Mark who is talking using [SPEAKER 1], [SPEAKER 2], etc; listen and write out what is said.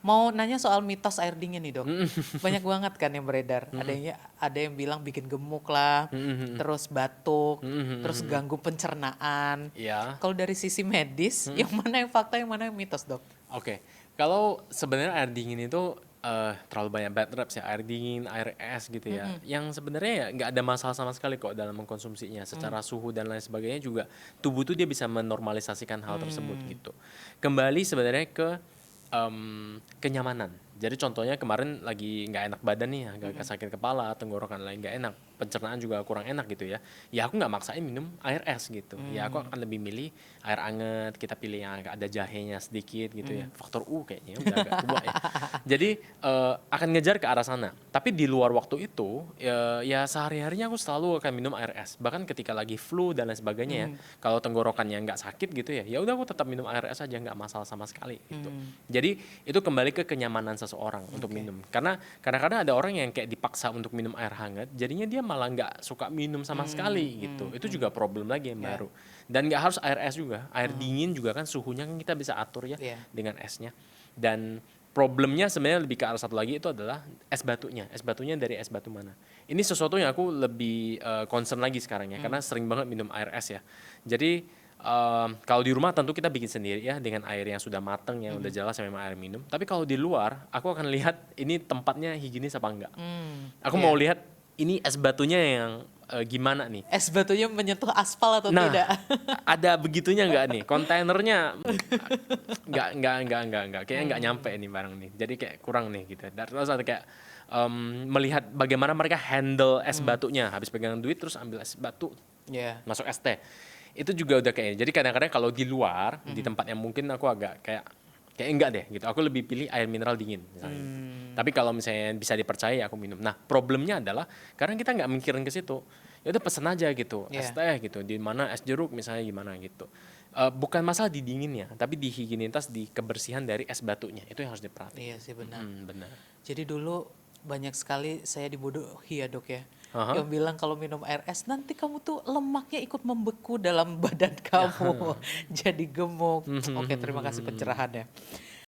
[SPEAKER 1] Mau nanya soal mitos air dingin nih dok. Banyak banget kan yang beredar. Ada yang bilang bikin gemuk lah, terus batuk, terus ganggu pencernaan.
[SPEAKER 2] Ya,
[SPEAKER 1] Kalau dari sisi medis, yang mana yang fakta, yang mana yang mitos dok?
[SPEAKER 2] oke. Kalau sebenarnya air dingin itu terlalu banyak bad raps ya, air dingin, air es gitu ya. Yang sebenarnya ya nggak ada masalah sama sekali kok dalam mengkonsumsinya. Secara suhu dan lain sebagainya juga tubuh tuh dia bisa menormalisasikan hal tersebut gitu. Kembali sebenarnya ke kenyamanan. Jadi contohnya kemarin lagi nggak enak badan nih, agak sakit kepala, tenggorokan lain nggak enak, pencernaan juga kurang enak gitu ya. Ya aku nggak maksain minum air es gitu. Ya aku akan lebih milih air anget. Kita pilih yang agak ada jahenya sedikit gitu ya. Faktor U kayaknya udah agak tua ya. Jadi akan ngejar ke arah sana. Tapi di luar waktu itu ya sehari-harinya aku selalu akan minum air es. Bahkan ketika lagi flu dan lain sebagainya ya. Kalau tenggorokannya nggak sakit gitu ya, ya udah aku tetap minum air es aja nggak masalah sama sekali gitu. Jadi itu kembali ke kenyamanan seseorang untuk minum. Karena kadang-kadang ada orang yang kayak dipaksa untuk minum air hangat, jadinya dia malah nggak suka minum sama sekali gitu. Itu juga problem lagi yang baru. Dan nggak harus air es juga, air dingin juga kan suhunya kan kita bisa atur ya
[SPEAKER 1] Iya.
[SPEAKER 2] dengan esnya. Dan problemnya sebenarnya lebih ke arah satu lagi itu adalah es batunya. Es batunya dari es batu mana? Ini sesuatu yang aku lebih concern lagi sekarang ya, karena sering banget minum air es ya. Jadi kalau di rumah tentu kita bikin sendiri ya dengan air yang sudah mateng yang udah jelas memang air minum. Tapi kalau di luar, aku akan lihat ini tempatnya higienis apa enggak. Aku mau lihat ini es batunya yang gimana nih.
[SPEAKER 1] Es batunya menyentuh aspal atau
[SPEAKER 2] Nah,
[SPEAKER 1] tidak?
[SPEAKER 2] ada begitunya nggak nih? Kontainernya nggak, kayaknya nggak nyampe nih barang nih. Jadi kayak kurang nih gitu. Dan terus ada kayak melihat bagaimana mereka handle es batunya. Habis pegang duit terus ambil es batu,
[SPEAKER 1] Iya.
[SPEAKER 2] masuk es teh. Itu juga udah kayaknya. Jadi kadang-kadang kalau di luar, di tempat yang mungkin aku agak kayak enggak deh gitu. Aku lebih pilih air mineral dingin misalnya. Tapi kalau misalnya bisa dipercaya aku minum. Nah, problemnya adalah karena kita nggak mikirin ke situ. Ya udah pesen aja gitu, es
[SPEAKER 1] Iya.
[SPEAKER 2] teh gitu. Di mana es jeruk misalnya gimana gitu. Bukan masalah di dinginnya, tapi di higienitas, di kebersihan dari es batunya. Itu yang harus
[SPEAKER 1] Iya
[SPEAKER 2] diperhatiin.
[SPEAKER 1] sih benar.
[SPEAKER 2] Benar.
[SPEAKER 1] Jadi dulu banyak sekali saya dibodohi ya dok ya.
[SPEAKER 2] Aha.
[SPEAKER 1] Yang bilang kalau minum air es nanti kamu tuh lemaknya ikut membeku dalam badan kamu. Jadi gemuk. Oke, terima kasih pencerahannya.